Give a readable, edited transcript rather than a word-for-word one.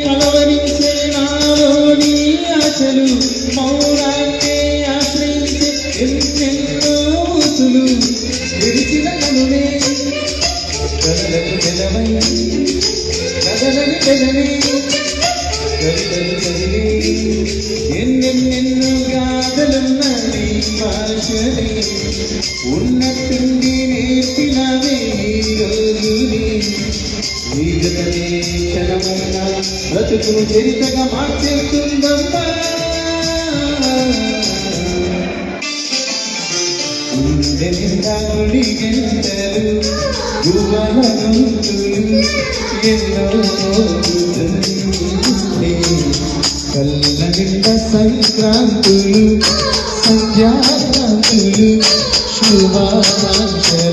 కలవరించే నాలోని ఆశలు మౌనాన్నే ఆశ్రయించే ఎన్నెన్నో ఊసులు విడిచిన కనులే కదలకు నిలవై కదలని పెదవి కవితలు చదివి ఎన్నెన్నెన్నో గాథలున్న నీ భాషని ఉన్నట్టుండి నేర్పినవే రోజుని జీవితమే క్షణమైన బ్రతుకును చరితగా మార్చేస్తుందమ్మా గుండె నిండా గుడి గంటలు గువ్వల గొంతులు ఎన్నో కళ్ళ నిండా సంక్రాంతులు సంధ్యాకాంతులు శుభాకాంక్షలు